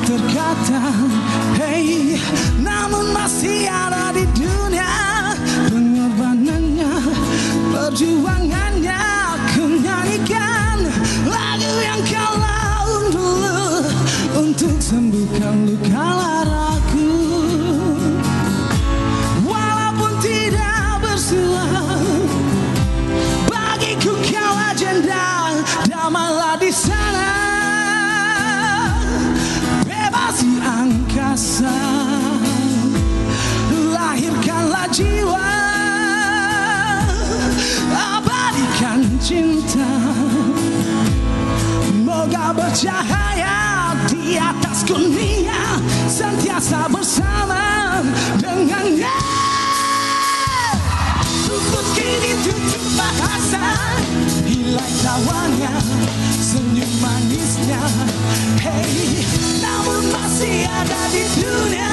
terkadang, hey, namun masih ada di dunia. Pengorbanannya, perjuangannya, ku nyanyikan lagu yang kau lalui dulu untuk sembuhkan luka laraku. Walaupun tidak bersuara, bagiku kau legenda. Damailah di sana, bebasi angkasa, lahirkanlah jiwa, abadikan cinta. Moga bercahaya di atas dunia, sentiasa bersama dengannya. Tutup kini tutup bahasa, hilang lawannya, senyum manisnya, hey, namun masih ada di dunia.